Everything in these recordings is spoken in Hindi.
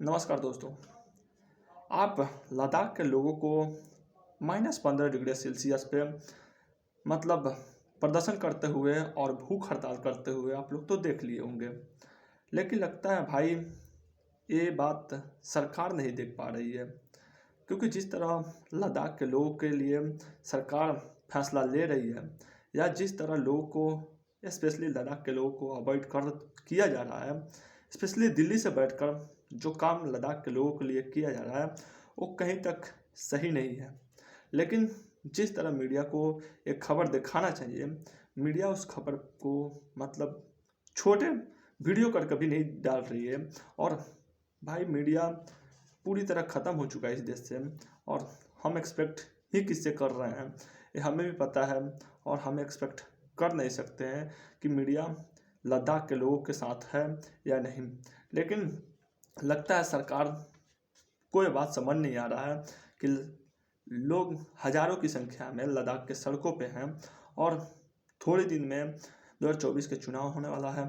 नमस्कार दोस्तों। आप लद्दाख के लोगों को -15 डिग्री सेल्सियस पे मतलब प्रदर्शन करते हुए और भूख हड़ताल करते हुए आप लोग तो देख लिए होंगे। लेकिन लगता है भाई ये बात सरकार नहीं देख पा रही है, क्योंकि जिस तरह लद्दाख के लोगों के लिए सरकार फैसला ले रही है या जिस तरह लोगों को स्पेशली लद्दाख के लोगों को अवॉइड कर किया जा रहा है, स्पेशली दिल्ली से बैठकर जो काम लद्दाख के लोगों के लिए किया जा रहा है वो कहीं तक सही नहीं है। लेकिन जिस तरह मीडिया को एक खबर दिखाना चाहिए, मीडिया उस खबर को मतलब छोटे वीडियो कर कभी नहीं डाल रही है। और भाई मीडिया पूरी तरह ख़त्म हो चुका है इस देश से, और हम एक्सपेक्ट ही किससे कर रहे हैं ये हमें भी पता है। और हम एक्सपेक्ट कर नहीं सकते हैं कि मीडिया लद्दाख के लोगों के साथ है या नहीं। लेकिन लगता है सरकार को ये बात समझ नहीं आ रहा है कि लोग हज़ारों की संख्या में लद्दाख के सड़कों पे हैं, और थोड़े दिन में 2024 के चुनाव होने वाला है।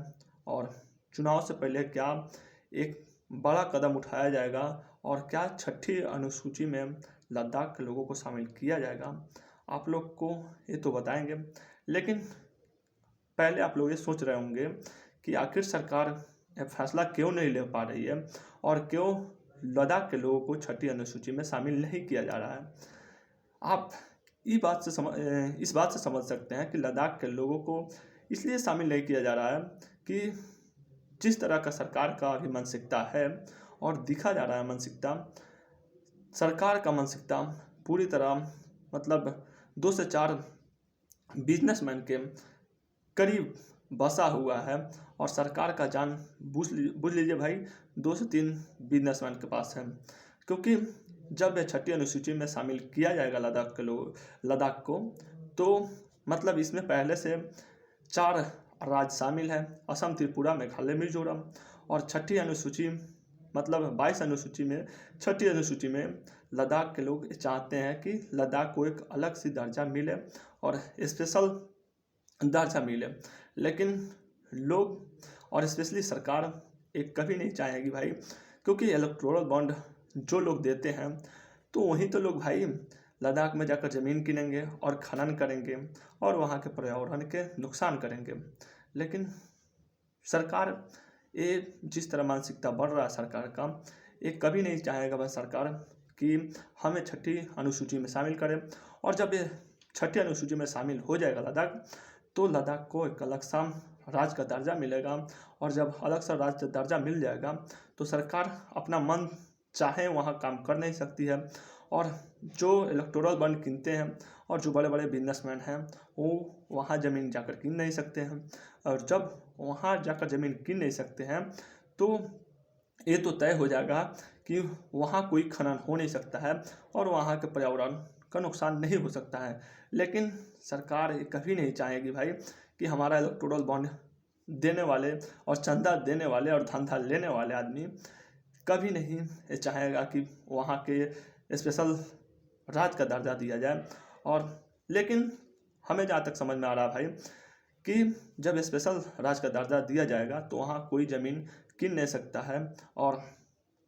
और चुनाव से पहले क्या एक बड़ा कदम उठाया जाएगा और क्या छठी अनुसूची में लद्दाख के लोगों को शामिल किया जाएगा, आप लोग को ये तो बताएंगे। लेकिन पहले आप लोग ये सोच रहे होंगे कि आखिर सरकार ये फैसला क्यों नहीं ले पा रही है और क्यों लद्दाख के लोगों को छठी अनुसूची में शामिल नहीं किया जा रहा है। आप इस बात से समझ सकते हैं कि लद्दाख के लोगों को इसलिए शामिल नहीं किया जा रहा है कि जिस तरह का सरकार का अभी मानसिकता है और दिखा जा रहा है मानसिकता, सरकार का मानसिकता पूरी तरह मतलब 2 से 4 बिजनेसमैन के करीब बसा हुआ है। और सरकार का जान बुझ लीजिए भाई 2 से 3 बिजनेसमैन के पास है, क्योंकि जब यह छठी अनुसूची में शामिल किया जाएगा लद्दाख को, तो मतलब इसमें पहले से 4 राज्य शामिल हैं: असम, त्रिपुरा, मेघालय, मिजोरम। और छठी अनुसूची मतलब 22 अनुसूची में छठी अनुसूची में लद्दाख के लोग चाहते हैं कि लद्दाख को एक अलग सी दर्जा मिले और स्पेशल दर्जा मिले। लेकिन लोग और स्पेशली सरकार एक कभी नहीं चाहेगी भाई, क्योंकि इलेक्टोरल बॉन्ड जो लोग देते हैं तो वहीं तो लोग भाई लद्दाख में जाकर ज़मीन किनेंगे और खनन करेंगे और वहाँ के पर्यावरण के नुकसान करेंगे। लेकिन सरकार ये जिस तरह मानसिकता बढ़ रहा है सरकार का, ये कभी नहीं चाहेगा वह सरकार कि हमें छठी अनुसूची में शामिल करें। और जब ये छठी अनुसूची में शामिल हो जाएगा लद्दाख, तो लद्दाख को एक अलग सा राज्य का दर्जा मिलेगा। और जब अलग सा राज्य का दर्जा मिल जाएगा तो सरकार अपना मन चाहे वहाँ काम कर नहीं सकती है। और जो इलेक्टोरल बॉन्ड कीनते हैं और जो बड़े बड़े बिजनेसमैन हैं वो वहाँ ज़मीन जाकर कीन नहीं सकते हैं। और जब वहाँ जाकर ज़मीन कीन नहीं सकते हैं तो ये तो तय हो जाएगा कि वहाँ कोई खनन हो नहीं सकता है और वहाँ के पर्यावरण का नुकसान नहीं हो सकता है। लेकिन सरकार ये कभी नहीं चाहेगी भाई कि हमारा इलेक्टोरल बॉन्ड देने वाले और चंदा देने वाले और धंधा लेने वाले आदमी कभी नहीं ये चाहेगा कि वहाँ के स्पेशल राज्य का दर्जा दिया जाए। और लेकिन हमें जहाँ तक समझ में आ रहा है भाई कि जब स्पेशल राज्य का दर्जा दिया जाएगा तो वहाँ कोई ज़मीन किन नहीं सकता है। और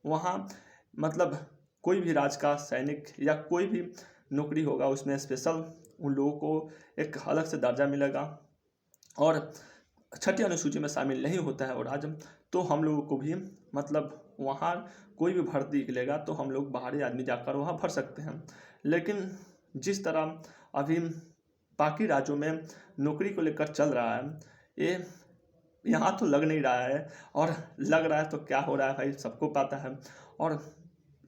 वहाँ मतलब कोई भी राज्य का सैनिक या कोई भी नौकरी होगा उसमें स्पेशल उन लोगों को एक अलग से दर्जा मिलेगा। और छठी अनुसूची में शामिल नहीं होता है वो राज्य, तो हम लोगों को भी मतलब वहाँ कोई भी भर्ती निकलेगा तो हम लोग बाहरी आदमी जाकर वहाँ भर सकते हैं। लेकिन जिस तरह अभी बाकी राज्यों में नौकरी को लेकर चल रहा है, ये यहाँ तो लग नहीं रहा है। और लग रहा है तो क्या हो रहा है भाई सबको पता है। और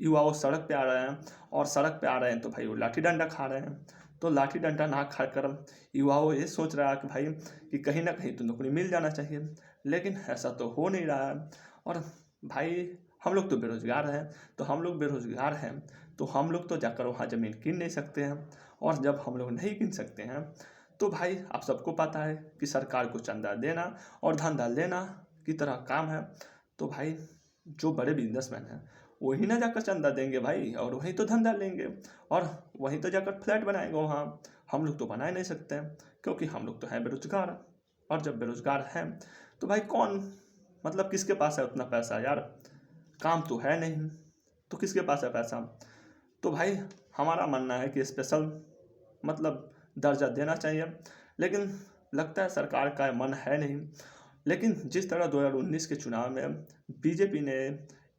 युवा वो सड़क पे आ रहे हैं, और सड़क पे आ रहे हैं तो भाई वो लाठी डंडा खा रहे हैं। तो लाठी डंडा ना खाकर युवाओं ये सोच रहा है कि भाई कि कहीं ना कहीं तो नौकरी मिल जाना चाहिए, लेकिन ऐसा तो हो नहीं रहा है। और भाई हम लोग तो बेरोजगार हैं, तो हम लोग बेरोजगार हैं तो हम लोग तो जाकर वहाँ ज़मीन किन नहीं सकते हैं। और जब हम लोग नहीं किन सकते हैं तो भाई आप सबको पता है कि सरकार को चंदा देना और धंधा लेना की तरह काम है। तो भाई जो बड़े बिजनेसमैन हैं वही ना जाकर चंदा देंगे भाई, और वहीं तो धंधा लेंगे और वहीं तो जाकर फ्लैट बनाएंगे वहाँ। हम लोग तो बना ही नहीं सकते हैं क्योंकि हम लोग तो हैं बेरोजगार। और जब बेरोजगार हैं तो भाई कौन मतलब किसके पास है उतना पैसा यार। काम तो है नहीं, तो किसके पास है पैसा। तो भाई हमारा मानना है कि स्पेशल मतलब दर्जा देना चाहिए, लेकिन लगता है सरकार का मन है नहीं। लेकिन जिस तरह 2019 के चुनाव में बीजेपी ने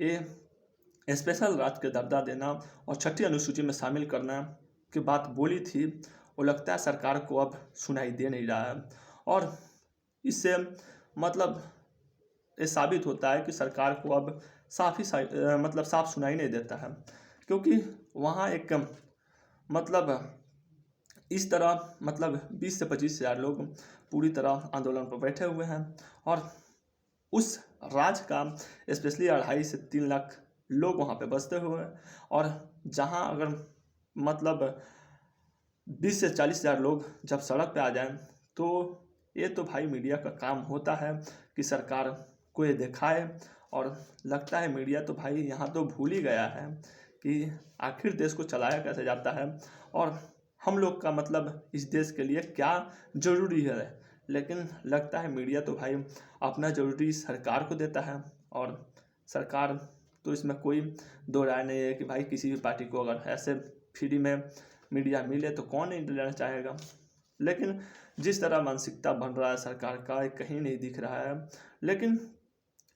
ये स्पेशल राज्य के दर्जा देना और छठी अनुसूची में शामिल करना की बात बोली थी, वो लगता है सरकार को अब सुनाई दे नहीं रहा है। और इससे मतलब ये साबित होता है कि सरकार को अब मतलब साफ सुनाई नहीं देता है, क्योंकि वहाँ एक मतलब इस तरह मतलब 20 से 25 हज़ार लोग पूरी तरह आंदोलन पर बैठे हुए हैं, और उस राज्य का स्पेशली 2.5 से 3 लाख लोग वहाँ पे बसते हुए हैं। और जहाँ अगर मतलब 20 से 40 हज़ार लोग जब सड़क पे आ जाएं, तो ये तो भाई मीडिया का काम होता है कि सरकार को ये दिखाए। और लगता है मीडिया तो भाई यहाँ तो भूल ही गया है कि आखिर देश को चलाया कैसे जाता है, और हम लोग का मतलब इस देश के लिए क्या ज़रूरी है। लेकिन लगता है मीडिया तो भाई अपना ज़रूरी सरकार को देता है, और सरकार तो इसमें कोई दो राय नहीं है कि भाई किसी भी पार्टी को अगर ऐसे फ्री में मीडिया मिले तो कौन नहीं लेना चाहेगा। लेकिन जिस तरह मानसिकता बन रहा है सरकार का, कहीं नहीं दिख रहा है। लेकिन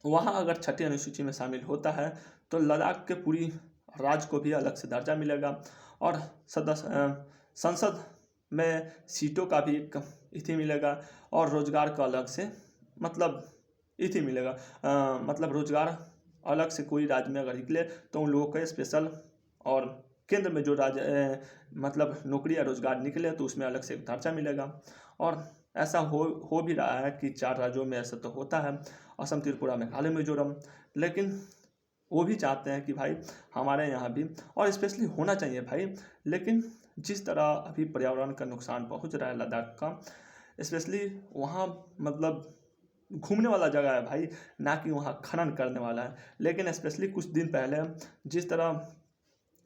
वहाँ अगर छठी अनुसूची में शामिल होता है तो लद्दाख के पूरी राज्य को भी अलग से दर्जा मिलेगा, और संसद में सीटों का भी एक इति मिलेगा, और रोजगार का अलग से मतलब इति मिलेगा। मतलब रोजगार अलग से कोई राज्य में अगर निकले तो उन लोगों को स्पेशल, और केंद्र में जो राज्य मतलब नौकरी या रोजगार निकले तो उसमें अलग से एक दर्जा मिलेगा। और ऐसा हो भी रहा है कि 4 राज्यों में ऐसा तो होता है, असम, त्रिपुरा, मेघालय, मिजोरम। लेकिन वो भी चाहते हैं कि भाई हमारे यहाँ भी, और स्पेशली होना चाहिए भाई। लेकिन जिस तरह अभी पर्यावरण का नुकसान पहुँच रहा है लद्दाख का, स्पेशली वहाँ मतलब घूमने वाला जगह है भाई, ना कि वहाँ खनन करने वाला है। लेकिन स्पेशली कुछ दिन पहले जिस तरह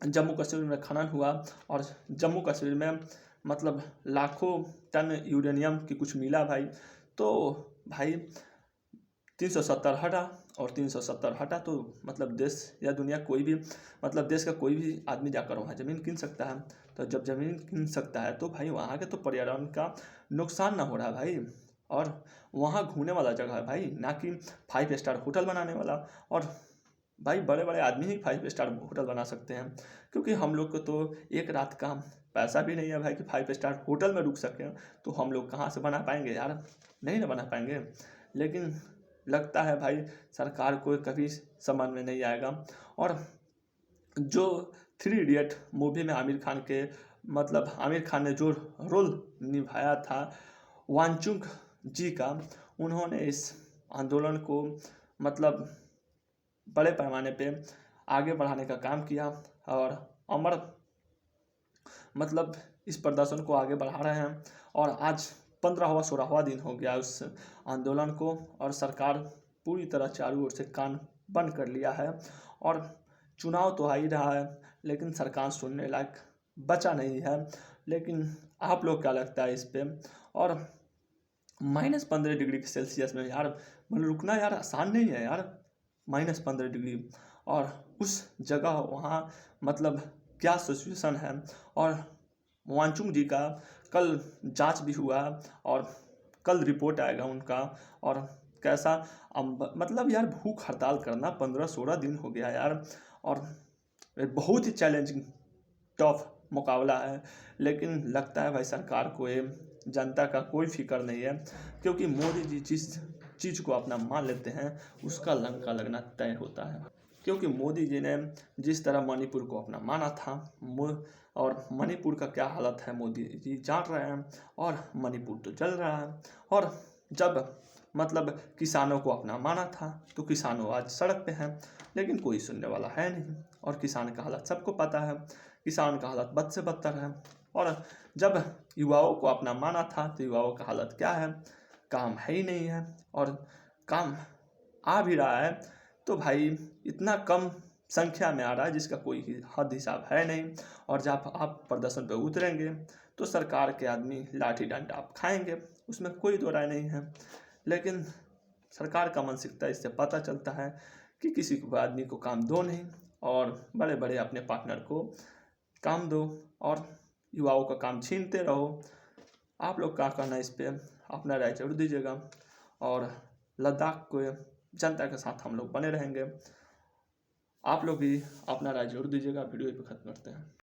जम्मू कश्मीर में खनन हुआ, और जम्मू कश्मीर में मतलब लाखों टन यूरेनियम की कुछ मिला भाई, तो भाई 370 हटा, और 370 हटा तो मतलब देश या दुनिया कोई भी मतलब देश का कोई भी आदमी जाकर वहाँ ज़मीन किन सकता है। तो जब ज़मीन किन सकता है तो भाई वहाँ के तो पर्यावरण का नुकसान ना हो रहा है भाई, और वहाँ घूमने वाला जगह है भाई, ना कि 5 स्टार होटल बनाने वाला। और भाई बड़े बड़े आदमी ही 5 स्टार होटल बना सकते हैं, क्योंकि हम लोग को तो एक रात का पैसा भी नहीं है भाई कि 5 स्टार होटल में रुक सकें। तो हम लोग कहाँ से बना पाएंगे यार, नहीं ना बना पाएंगे। लेकिन लगता है भाई सरकार को कभी समझ में नहीं आएगा। और जो 3 इडियट मूवी में आमिर खान के मतलब आमिर खान ने जो रोल निभाया था वांगचुक जी का, उन्होंने इस आंदोलन को मतलब बड़े पैमाने पे आगे बढ़ाने का काम किया, और अमर मतलब इस प्रदर्शन को आगे बढ़ा रहे हैं। और आज 15वां 16वां दिन हो गया उस आंदोलन को, और सरकार पूरी तरह चारों ओर से कान बंद कर लिया है। और चुनाव तो आ ही रहा है, लेकिन सरकार सुनने लायक बचा नहीं है। लेकिन आप लोग क्या लगता है इस पे। और -15 डिग्री सेल्सियस में यार मतलब रुकना यार आसान नहीं है यार, -15 डिग्री, और उस जगह वहाँ मतलब क्या सिचुएशन है। और वांगचुक जी का कल जांच भी हुआ, और कल रिपोर्ट आएगा उनका। और कैसा मतलब यार भूख हड़ताल करना 15-16 दिन हो गया यार, और बहुत ही चैलेंजिंग टफ मुकाबला है। लेकिन लगता है भाई सरकार को ये जनता का कोई फिक्र नहीं है, क्योंकि मोदी जी जिस चीज़ को अपना मान लेते हैं उसका लंका लगना तय होता है। क्योंकि मोदी जी ने जिस तरह मणिपुर को अपना माना था, और मणिपुर का क्या हालत है मोदी जी जान रहे हैं, और मणिपुर तो जल रहा है। और जब मतलब किसानों को अपना माना था तो किसानों आज सड़क पे हैं, लेकिन कोई सुनने वाला है नहीं। और किसान का हालत सबको पता है, किसान का हालत बद से बदतर है। और जब युवाओं को अपना माना था तो युवाओं का हालत क्या है, काम है ही नहीं है। और काम आ भी रहा है तो भाई इतना कम संख्या में आ रहा है जिसका कोई हद हिसाब है नहीं। और जब आप प्रदर्शन पे उतरेंगे तो सरकार के आदमी लाठी डंडा आप खाएंगे, उसमें कोई दो राय नहीं है। लेकिन सरकार का मानसिकता इससे पता चलता है कि किसी को आदमी को काम दो नहीं और बड़े बड़े अपने पार्टनर को काम दो और युवाओं का काम छीनते रहो। आप लोग क्या कहना इस पर, अपना राय जरूर दीजिएगा। और लद्दाख को जनता के साथ हम लोग बने रहेंगे। आप लोग भी अपना राय जरूर दीजिएगा। वीडियो पे खत्म करते हैं।